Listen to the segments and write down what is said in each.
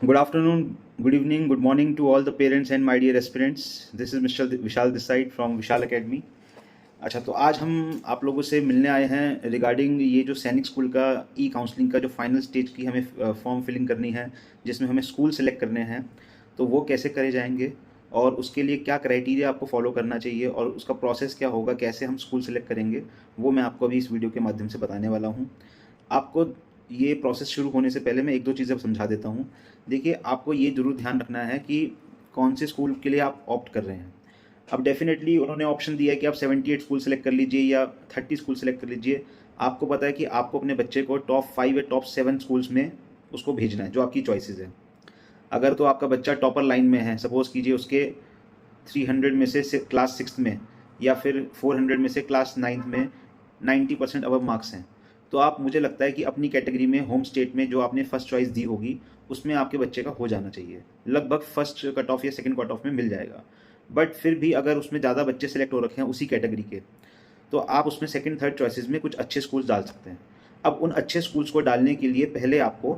Good afternoon, good evening, good morning to all the parents and my dear aspirants. This is Mr. Vishal this side from Vishal Academy. अच्छा, तो आज हम आप लोगों से मिलने आए हैं रिगार्डिंग ये जो सैनिक स्कूल का ई काउंसलिंग का जो फाइनल स्टेज की हमें फॉर्म फिलिंग करनी है, जिसमें हमें स्कूल सेलेक्ट करने हैं। तो वो कैसे करे जाएंगे और उसके लिए क्या क्राइटेरिया आपको फॉलो करना चाहिए और उसका प्रोसेस क्या होगा, कैसे हम स्कूल सेलेक्ट करेंगे, वो मैं आपको अभी इस वीडियो के माध्यम से बताने वाला हूँ। आपको ये प्रोसेस शुरू होने से पहले मैं एक दो चीज़ें समझा देता हूँ। देखिए, आपको ये ज़रूर ध्यान रखना है कि कौन से स्कूल के लिए आप ऑप्ट कर रहे हैं। अब डेफिनेटली उन्होंने ऑप्शन दिया है कि आप 78 स्कूल सेलेक्ट कर लीजिए या 30 स्कूल सेलेक्ट कर लीजिए। आपको पता है कि आपको अपने बच्चे को टॉप 5 या टॉप 7 स्कूल्स में उसको भेजना है, जो आपकी चॉइसेस है। अगर तो आपका बच्चा टॉपर लाइन में है, सपोज़ कीजिए उसके 300 में से क्लास 6 में या फिर 400 में से क्लास 9th में 90% अबव मार्क्स हैं, तो आप, मुझे लगता है कि अपनी कैटेगरी में होम स्टेट में जो आपने फर्स्ट चॉइस दी होगी उसमें आपके बच्चे का हो जाना चाहिए। लगभग फर्स्ट कट ऑफ या सेकंड कट ऑफ में मिल जाएगा। बट फिर भी अगर उसमें ज़्यादा बच्चे सेलेक्ट हो रखे हैं उसी कैटेगरी के, तो आप उसमें सेकंड थर्ड चॉइसेस में कुछ अच्छे स्कूल्स डाल सकते हैं। अब उन अच्छे स्कूल्स को डालने के लिए पहले आपको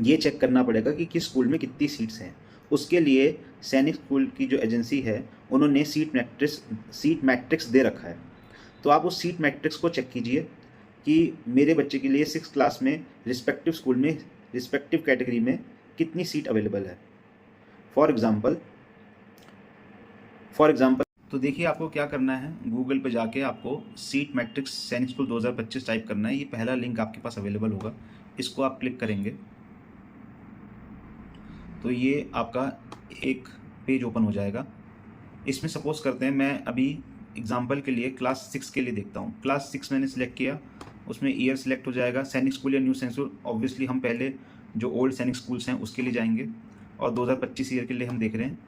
ये चेक करना पड़ेगा कि किस स्कूल में कितनी सीट्स हैं। उसके लिए सैनिक स्कूल की जो एजेंसी है, उन्होंने सीट मैट्रिक्स दे रखा है। तो आप उस सीट मैट्रिक्स को चेक कीजिए कि मेरे बच्चे के लिए 6 क्लास में रिस्पेक्टिव स्कूल में रिस्पेक्टिव कैटेगरी में कितनी सीट अवेलेबल है। फॉर एग्ज़ाम्पल तो देखिए, आपको क्या करना है, गूगल पे जाके आपको सीट मैट्रिक्स सैनिक स्कूल 2025 टाइप करना है। ये पहला लिंक आपके पास अवेलेबल होगा, इसको आप क्लिक करेंगे तो ये आपका एक पेज ओपन हो जाएगा। इसमें सपोज़ करते हैं, मैं अभी एग्जाम्पल के लिए क्लास 6 के लिए देखता हूँ। क्लास 6 मैंने सेलेक्ट किया, उसमें ईयर सेलेक्ट हो जाएगा सैनिक स्कूल या न्यू सैनिक स्कूल। ऑब्वियसली हम पहले जो ओल्ड सैनिक स्कूल्स हैं उसके लिए जाएंगे और 2025 ईयर के लिए हम देख रहे हैं।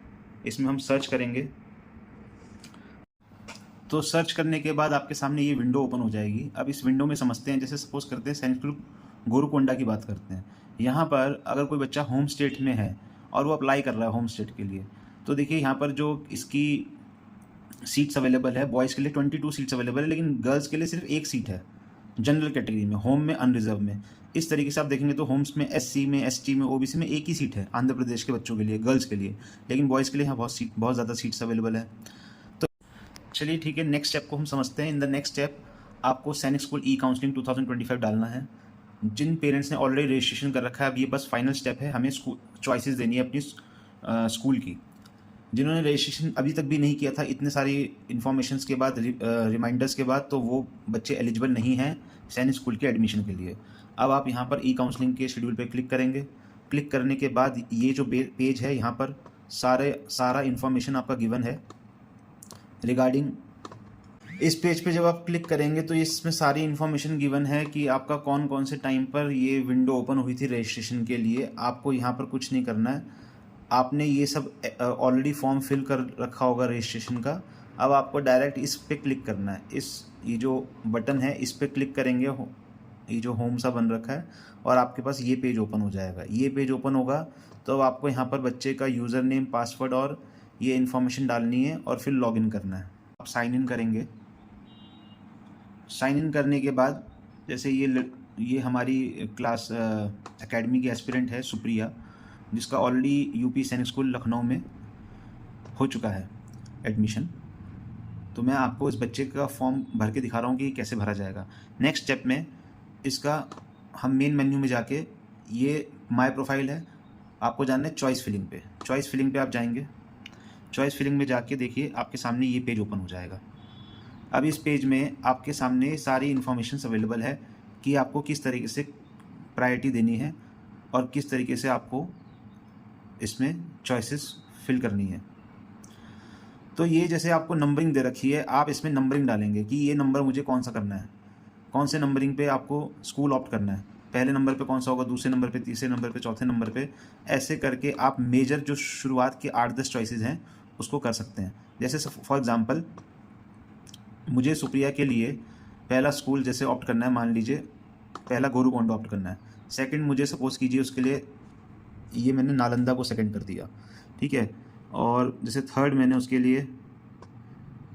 इसमें हम सर्च करेंगे, तो सर्च करने के बाद आपके सामने ये विंडो ओपन हो जाएगी। अब इस विंडो में समझते हैं, जैसे सपोज़ करते हैं सैनिक स्कूल गोरुकोंडा की बात करते हैं। यहाँ पर अगर कोई बच्चा होम स्टेट में है और वो अप्लाई कर रहा है होम स्टेट के लिए, तो देखिए यहाँ पर जो इसकी सीट्स अवेलेबल है, बॉयज़ के लिए 22 सीट्स अवेलेबल है, लेकिन गर्ल्स के लिए सिर्फ एक सीट है जनरल कैटेगरी में, होम में, अनरिजर्व में। इस तरीके से आप देखेंगे तो होम्स में एससी में, एसटी में, ओबीसी में एक ही सीट है आंध्र प्रदेश के बच्चों के लिए, गर्ल्स के लिए। लेकिन बॉयज़ के लिए यहाँ बहुत ज़्यादा सीट्स अवेलेबल है। तो चलिए ठीक है, नेक्स्ट स्टेप को हम समझते हैं। इन द नेक्स्ट स्टेप आपको सैनिक स्कूल ई काउंसलिंग 2025 डालना है। जिन पेरेंट्स ने ऑलरेडी रजिस्ट्रेशन कर रखा है, अब ये बस फाइनल स्टेप है, हमें चॉइसेस देनी है अपनी स्कूल की। जिन्होंने रजिस्ट्रेशन अभी तक भी नहीं किया था, इतने सारी इन्फॉर्मेशंस के बाद, रिमाइंडर्स के बाद, तो वो बच्चे एलिजिबल नहीं हैं सैनिक स्कूल के एडमिशन के लिए। अब आप यहाँ पर ई काउंसलिंग के शेड्यूल पे क्लिक करेंगे। क्लिक करने के बाद ये जो पेज है, यहाँ पर सारा इन्फॉर्मेशन आपका गिवन है रिगार्डिंग। इस पेज पे जब आप क्लिक करेंगे तो इसमें सारी इन्फॉर्मेशन गिवन है कि आपका कौन कौन से टाइम पर ये विंडो ओपन हुई थी रजिस्ट्रेशन के लिए। आपको यहाँ पर कुछ नहीं करना है, आपने ये सब ऑलरेडी फॉर्म फिल कर रखा होगा रजिस्ट्रेशन का। अब आपको डायरेक्ट इस पे क्लिक करना है, ये जो बटन है इस पे क्लिक करेंगे, ये जो होम सा बन रखा है, और आपके पास ये पेज ओपन हो जाएगा। ये पेज ओपन होगा तो आपको यहाँ पर बच्चे का यूज़र नेम, पासवर्ड और ये इन्फॉर्मेशन डालनी है और फिर लॉगिन करना है। आप साइन इन करेंगे। साइन इन करने के बाद जैसे ये हमारी क्लास एकेडमी की एस्पिरेंट है सुप्रिया, जिसका ऑलरेडी यूपी सैनिक स्कूल लखनऊ में हो चुका है एडमिशन। तो मैं आपको इस बच्चे का फॉर्म भर के दिखा रहा हूँ कि कैसे भरा जाएगा। नेक्स्ट स्टेप में इसका हम मेन मेन्यू में जाके, ये माय प्रोफाइल है, आपको जाना है चॉइस फिलिंग पे। चॉइस फिलिंग पे आप जाएंगे। चॉइस फिलिंग में जाके देखिए आपके सामने ये पेज ओपन हो जाएगा। अब इस पेज में आपके सामने सारी इन्फॉर्मेशन अवेलेबल है कि आपको किस तरीके से प्रायोरिटी देनी है और किस तरीके से आपको इसमें चॉइसेस फिल करनी है। तो ये जैसे आपको नंबरिंग दे रखी है, आप इसमें नंबरिंग डालेंगे कि ये नंबर मुझे कौन सा करना है, कौन से नंबरिंग पे आपको स्कूल ऑप्ट करना है, पहले नंबर पे कौन सा होगा, दूसरे नंबर पे, तीसरे नंबर पे, चौथे नंबर पे। ऐसे करके आप मेजर जो शुरुआत के 8-10 चॉइसेस हैं उसको कर सकते हैं। जैसे फॉर एग्ज़ाम्पल मुझे सुप्रिया के लिए पहला स्कूल जैसे ऑप्ट करना है, मान लीजिए पहला गोरुकोंडा ऑप्ट करना है। सेकंड मुझे सपोज़ कीजिए उसके लिए ये मैंने नालंदा को सेकंड कर दिया, ठीक है। और जैसे थर्ड मैंने उसके लिए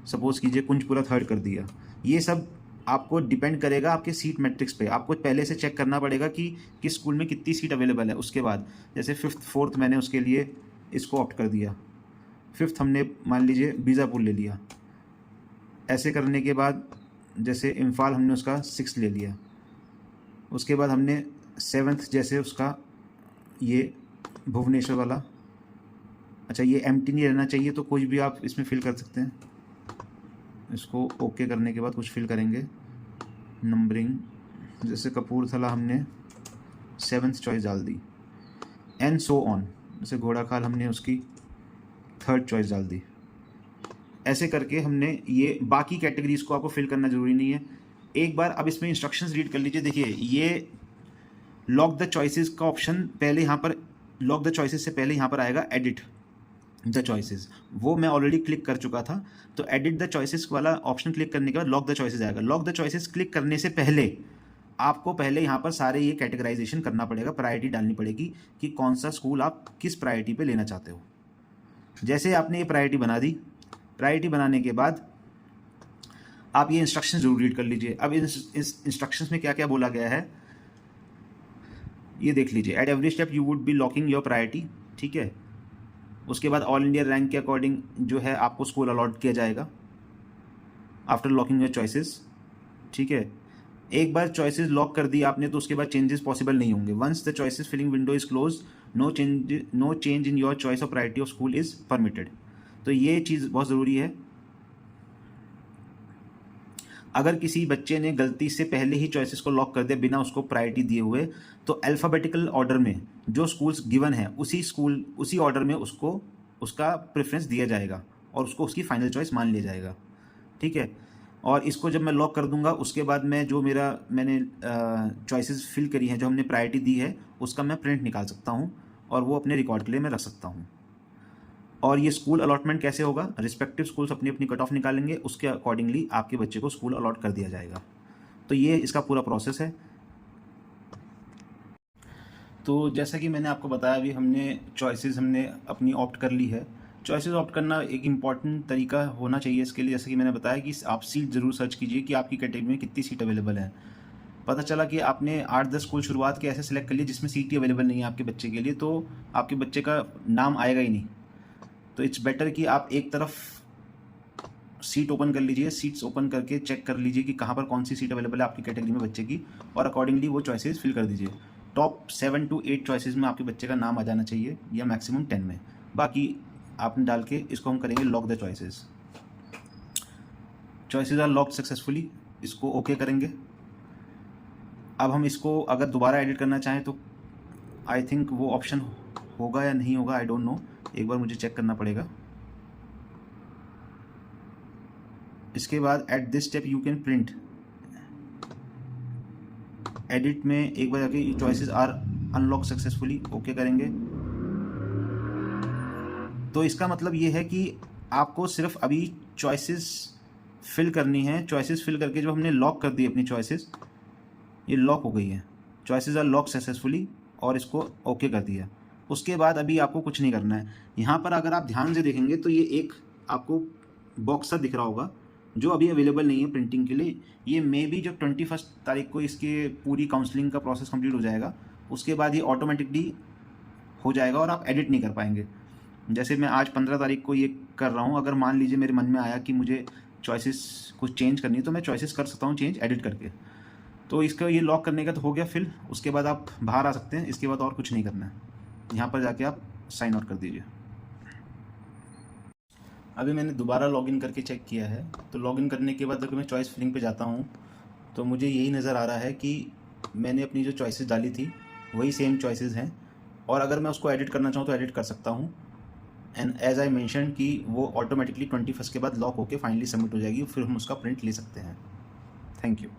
सपोज़ कीजिए कुंजपुरा थर्ड कर दिया। ये सब आपको डिपेंड करेगा आपके सीट मैट्रिक्स पे। आपको पहले से चेक करना पड़ेगा कि किस स्कूल में कितनी सीट अवेलेबल है। उसके बाद जैसे 5th 4th मैंने उसके लिए इसको ऑप्ट कर दिया, 5th हमने मान लीजिए बीजापुर ले लिया। ऐसे करने के बाद जैसे इम्फाल हमने उसका 6th ले लिया। उसके बाद हमने 7th जैसे उसका ये भुवनेश्वर वाला, अच्छा ये एम्प्टी नहीं रहना चाहिए, तो कुछ भी आप इसमें फिल कर सकते हैं। इसको ओके करने के बाद कुछ फिल करेंगे नंबरिंग, जैसे कपूरथला हमने 7th चॉइस डाल दी, एंड सो ऑन। जैसे घोड़ाखाल हमने उसकी 3rd चॉइस डाल दी। ऐसे करके हमने ये बाकी कैटेगरीज को आपको फिल करना ज़रूरी नहीं है। एक बार अब इसमें इंस्ट्रक्शंस रीड कर लीजिए। देखिए ये लॉक द चॉइसेस का ऑप्शन पहले यहाँ पर, लॉक द चॉइसेस से पहले यहाँ पर आएगा एडिट द चॉइसेस, वो मैं ऑलरेडी क्लिक कर चुका था। तो एडिट द चॉइसेस वाला ऑप्शन क्लिक करने के बाद लॉक द चॉइसेस आएगा। लॉक द चॉइसेस क्लिक करने से पहले आपको पहले यहाँ पर सारे ये कैटेगराइजेशन करना पड़ेगा, प्रायोरिटी डालनी पड़ेगी कि कौन सा स्कूल आप किस प्रायोरिटी पे लेना चाहते हो। जैसे आपने ये प्रायोरिटी बना दी, प्रायोरिटी बनाने के बाद आप ये इंस्ट्रक्शन जरूर रीड कर लीजिए। अब इस इंस्ट्रक्शंस में क्या क्या बोला गया है ये देख लीजिए। At every step you would be locking your priority, ठीक है। उसके बाद ऑल इंडिया रैंक के अकॉर्डिंग जो है आपको स्कूल अलॉट किया जाएगा आफ्टर लॉकिंग योर चॉइसेस, ठीक है। एक बार चॉइसेस लॉक कर दी आपने तो उसके बाद चेंजेस पॉसिबल नहीं होंगे। Once the choices filling window is close, no change in your choice of priority of school is permitted. तो ये चीज़ बहुत ज़रूरी है। अगर किसी बच्चे ने गलती से पहले ही चॉइसेस को लॉक कर दिया बिना उसको प्रायोरिटी दिए हुए, तो अल्फ़ाबेटिकल ऑर्डर में जो स्कूल्स गिवन है उसी ऑर्डर में उसको उसका प्रेफरेंस दिया जाएगा और उसको उसकी फाइनल चॉइस मान लिया जाएगा, ठीक है। और इसको जब मैं लॉक कर दूंगा उसके बाद मैं जो मैंने चॉइसेस फिल करी हैं, जो हमने प्रायोरिटी दी है, उसका मैं प्रिंट निकाल सकता हूँ और वो अपने रिकॉर्ड के लिए मैं रख सकता हूँ। और ये स्कूल अलॉटमेंट कैसे होगा, रिस्पेक्टिव स्कूल्स अपनी अपनी कट ऑफ निकालेंगे, उसके अकॉर्डिंगली आपके बच्चे को स्कूल अलॉट कर दिया जाएगा। तो ये इसका पूरा प्रोसेस है। तो जैसा कि मैंने आपको बताया, अभी हमने चॉइसेस हमने अपनी ऑप्ट कर ली है। चॉइसेस ऑप्ट करना एक इम्पॉर्टेंट तरीका होना चाहिए इसके लिए। जैसे कि मैंने बताया कि आप सीट ज़रूर सर्च कीजिए कि आपकी कैटेगरी में कितनी सीट अवेलेबल है। पता चला कि आपने 8-10 स्कूल शुरुआत के ऐसे सेलेक्ट कर लिए जिसमें सीट ही अवेलेबल नहीं है आपके बच्चे के लिए, तो आपके बच्चे का नाम आएगा ही नहीं। तो इट्स बेटर कि आप एक तरफ सीट ओपन कर लीजिए, सीट्स ओपन करके चेक कर लीजिए कि कहाँ पर कौन सी सीट अवेलेबल है आपकी कैटेगरी में बच्चे की, और अकॉर्डिंगली वो चॉइसेस फिल कर दीजिए। टॉप 7 to 8 चॉइसेस में आपके बच्चे का नाम आ जाना चाहिए, या मैक्सिमम 10 में। बाकी आपने डाल के इसको हम करेंगे lock the choices. Choices are locked successfully, इसको ओके करेंगे। अब हम इसको अगर दोबारा एडिट करना चाहें तो आई थिंक वो ऑप्शन होगा या नहीं होगा, आई डोंट नो, एक बार मुझे चेक करना पड़ेगा। इसके बाद at this step you can print, edit में एक बार जाके choices are unlock successfully, okay करेंगे। तो इसका मतलब ये है कि आपको सिर्फ अभी चॉइसेस फिल करनी है। चॉइसेस फिल करके जो हमने लॉक कर दी अपनी चॉइसेस, ये लॉक हो गई है, चॉइसेस आर लॉक सक्सेसफुली, और इसको ओके कर दिया। उसके बाद अभी आपको कुछ नहीं करना है। यहाँ पर अगर आप ध्यान से देखेंगे तो ये एक आपको बॉक्स सा दिख रहा होगा जो अभी अवेलेबल नहीं है प्रिंटिंग के लिए। ये मे बी जब 21 तारीख को इसके पूरी काउंसलिंग का प्रोसेस कंप्लीट हो जाएगा, उसके बाद ये ऑटोमेटिकली हो जाएगा और आप एडिट नहीं कर पाएंगे। जैसे मैं आज 15 तारीख को ये कर रहा हूँ, अगर मान लीजिए मेरे मन में आया कि मुझे चॉइसेस कुछ चेंज करनी है तो मैं चॉइसेस कर सकता हूँ चेंज एडिट करके। तो इसका ये लॉक करने का तो हो गया फिल। उसके बाद आप बाहर आ सकते हैं, इसके बाद और कुछ नहीं करना है। यहाँ पर जाके आप साइन आउट कर दीजिए। अभी मैंने दोबारा लॉगिन करके चेक किया है, तो लॉगिन करने के बाद अगर मैं चॉइस फिलिंग पे जाता हूँ तो मुझे यही नज़र आ रहा है कि मैंने अपनी जो चॉइसेस डाली थी वही सेम चॉइसेस हैं, और अगर मैं उसको एडिट करना चाहूँ तो एडिट कर सकता हूँ। एंड एज आई मेंशन कि वो ऑटोमेटिकली 21 के बाद लॉक होकर फाइनली सबमिट हो जाएगी, फिर हम उसका प्रिंट ले सकते हैं। Thank you.